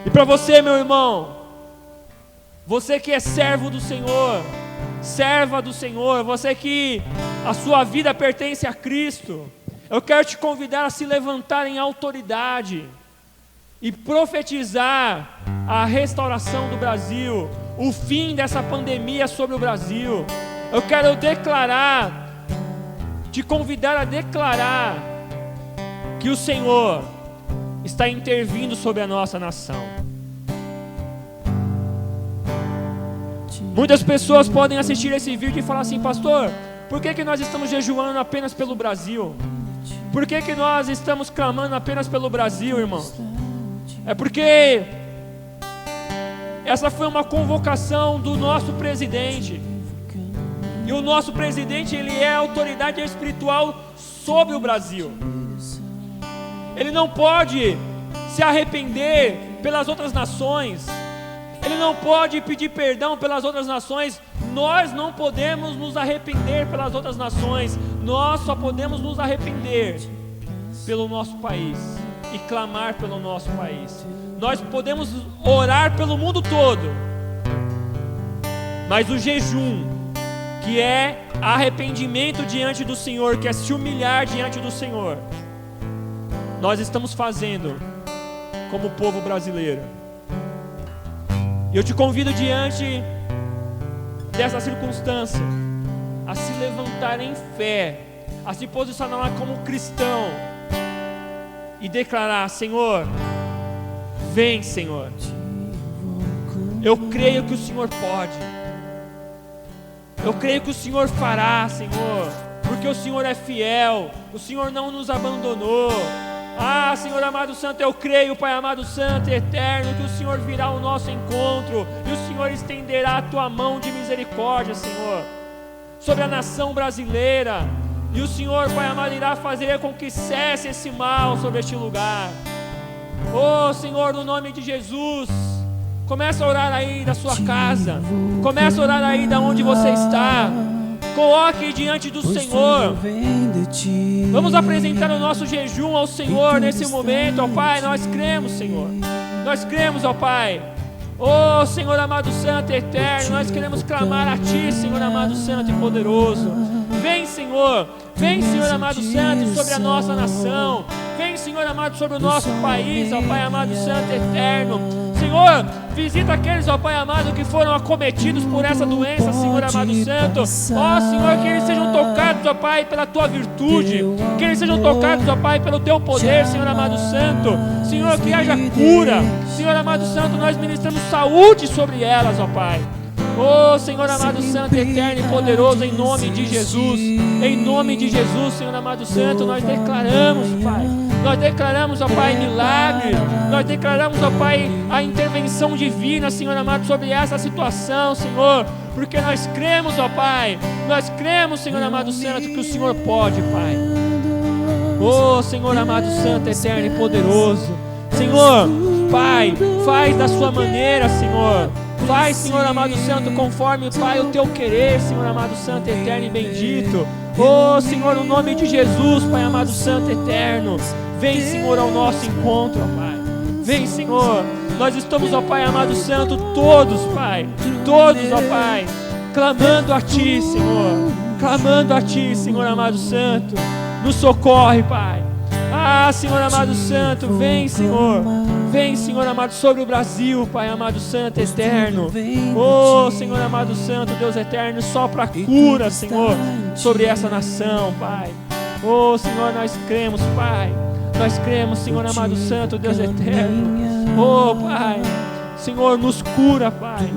E para você, meu irmão, você que é servo do Senhor, serva do Senhor, você que a sua vida pertence a Cristo, eu quero te convidar a se levantar em autoridade e profetizar a restauração do Brasil, o fim dessa pandemia sobre o Brasil. Eu quero te convidar a declarar que o Senhor está intervindo sobre a nossa nação. Muitas pessoas podem assistir esse vídeo e falar assim: pastor, por que nós estamos jejuando apenas pelo Brasil? Por que nós estamos clamando apenas pelo Brasil, irmão? É porque essa foi uma convocação do nosso presidente, e o nosso presidente, ele é a autoridade espiritual sobre o Brasil. Ele não pode se arrepender pelas outras nações, ele não pode pedir perdão pelas outras nações. Nós não podemos nos arrepender pelas outras nações, nós só podemos nos arrepender pelo nosso país e clamar pelo nosso país. Nós podemos orar pelo mundo todo, mas o jejum, que é arrependimento diante do Senhor, que é se humilhar diante do Senhor, nós estamos fazendo como povo brasileiro. E eu te convido, diante dessa circunstância, a se levantar em fé, a se posicionar como cristão e declarar: Senhor, vem, Senhor. Eu creio que o Senhor pode, eu creio que o Senhor fará, Senhor, porque o Senhor é fiel, o Senhor não nos abandonou. Ah, Senhor amado santo, eu creio, Pai amado santo e eterno, que o Senhor virá ao nosso encontro, e o Senhor estenderá a tua mão de misericórdia, Senhor, sobre a nação brasileira, e o Senhor, Pai amado, irá fazer com que cesse esse mal sobre este lugar. Oh, Senhor, no nome de Jesus, começa a orar aí da sua casa, começa a orar aí da onde você está. Coloque diante do Senhor. Vamos apresentar o nosso jejum ao Senhor nesse momento, ó Pai. Nós cremos, Senhor. Nós cremos, ó Pai. Oh, Senhor amado santo e eterno, nós queremos clamar a Ti, Senhor amado santo e poderoso. Vem, Senhor. Vem, Senhor amado santo, sobre a nossa nação. Vem, Senhor amado, sobre o nosso país, ó Pai amado santo e eterno. Senhor, Visita aqueles, ó Pai amado, que foram acometidos por essa doença, Senhor amado santo. Ó Senhor, que eles sejam tocados, ó Pai, pela Tua virtude. Que eles sejam tocados, ó Pai, pelo Teu poder, Senhor amado santo. Senhor, que haja cura. Senhor amado santo, nós ministramos saúde sobre elas, ó Pai. Oh Senhor amado santo, eterno e poderoso, em nome de Jesus. Em nome de Jesus, Senhor amado santo, nós declaramos, Pai. Nós declaramos, ó Pai, milagre. Nós declaramos, ó Pai, a intervenção divina, Senhor amado, sobre essa situação, Senhor. Porque nós cremos, ó Pai. Nós cremos, Senhor amado santo, que o Senhor pode, Pai. Oh Senhor amado santo, eterno e poderoso. Senhor, Pai, faz da sua maneira, Senhor. Faz, Senhor amado santo, conforme, Pai, o Teu querer, Senhor amado santo, eterno e bendito. Oh Senhor, no nome de Jesus, Pai amado santo, eterno. Vem, Senhor, ao nosso encontro, ó Pai. Vem, Senhor. Nós estamos, ó Pai amado santo, todos, Pai. Todos, ó Pai, clamando a Ti, Senhor. Clamando a Ti, Senhor amado santo. Nos socorre, Pai. Ah, Senhor amado santo, vem, Senhor. Vem, Senhor amado, sobre o Brasil, Pai amado santo, eterno. Oh, Senhor amado santo, Deus eterno, sopra a cura, Senhor, sobre essa nação, Pai. Oh, Senhor, nós cremos, Pai. Nós cremos, Senhor amado santo, Deus eterno. Oh, Pai, Senhor, nos cura, Pai.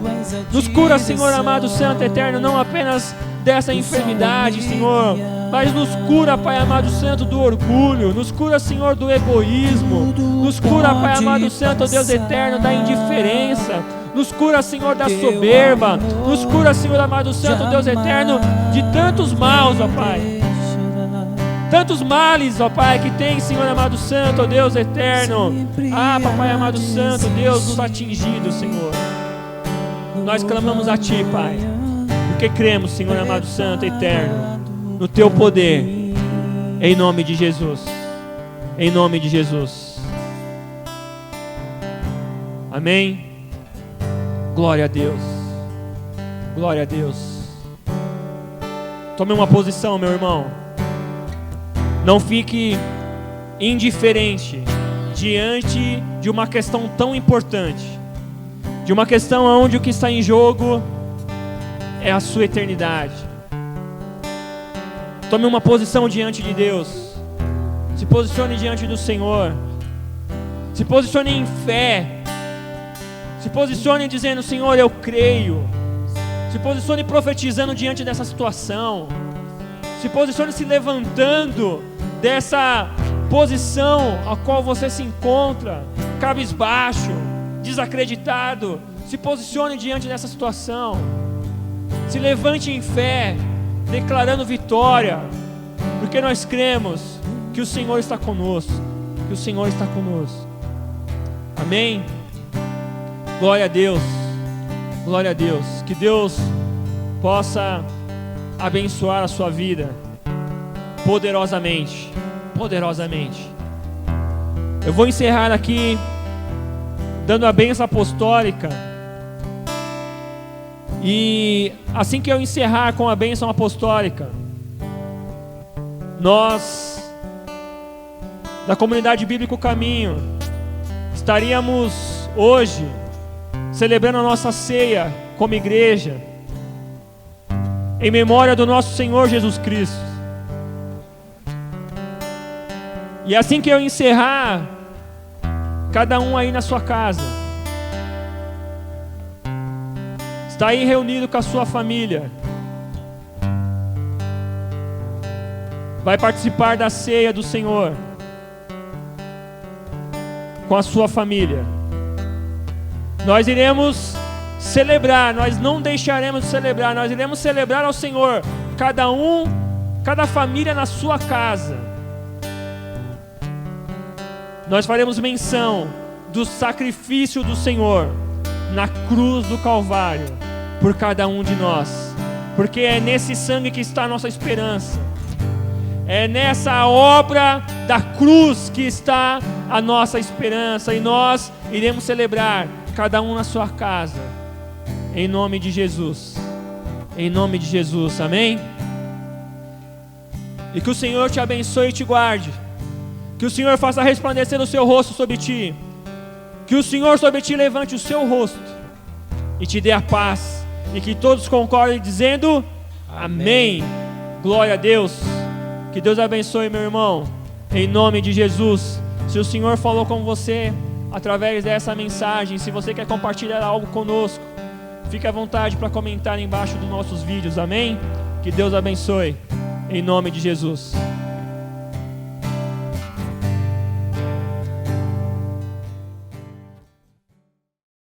Nos cura, Senhor amado santo, eterno, não apenas dessa enfermidade, Senhor, mas nos cura, Pai amado santo, do orgulho. Nos cura, Senhor, do egoísmo. Nos cura, Pai amado santo, Deus eterno, da indiferença. Nos cura, Senhor, da soberba. Nos cura, Senhor amado santo, Deus eterno, de tantos maus, ó Pai. Tantos males, ó Pai, que tem, Senhor amado santo, ó Deus eterno. Ah, Papai amado santo, Deus, nos atingido, Senhor. Nós clamamos a Ti, Pai, porque cremos, Senhor amado santo, eterno, no Teu poder, em nome de Jesus. Em nome de Jesus. Amém. Glória a Deus. Glória a Deus. Tome uma posição, meu irmão. Não fique indiferente diante de uma questão tão importante, de uma questão onde o que está em jogo é a sua eternidade. Tome uma posição diante de Deus. Se posicione diante do Senhor. Se posicione em fé. Se posicione dizendo: Senhor, eu creio. Se posicione profetizando diante dessa situação. Se posicione se levantando dessa posição a qual você se encontra, cabisbaixo, desacreditado. Se posicione diante dessa situação. Se levante em fé, declarando vitória, porque nós cremos que o Senhor está conosco. Que o Senhor está conosco. Amém? Glória a Deus. Glória a Deus. Que Deus possa abençoar a sua vida poderosamente. Poderosamente. Eu vou encerrar aqui dando a bênção apostólica. E assim que eu encerrar com a bênção apostólica, nós da comunidade Bíblico Caminho estaríamos hoje celebrando a nossa ceia como igreja, em memória do nosso Senhor Jesus Cristo. E assim que eu encerrar, cada um aí na sua casa, está aí reunido com a sua família, vai participar da ceia do Senhor com a sua família. Nós iremos celebrar, nós não deixaremos de celebrar, nós iremos celebrar ao Senhor, cada família na sua casa. Nós faremos menção do sacrifício do Senhor na cruz do Calvário por cada um de nós, porque é nesse sangue que está a nossa esperança, é nessa obra da cruz que está a nossa esperança, e nós iremos celebrar cada um na sua casa, em nome de Jesus. Em nome de Jesus, amém? E que o Senhor te abençoe e te guarde. Que o Senhor faça resplandecer o seu rosto sobre ti. Que o Senhor sobre ti levante o seu rosto e te dê a paz. E que todos concordem dizendo amém. Glória a Deus. Que Deus abençoe, meu irmão, em nome de Jesus. Se o Senhor falou com você através dessa mensagem, se você quer compartilhar algo conosco, fique à vontade para comentar embaixo dos nossos vídeos, amém? Que Deus abençoe, em nome de Jesus.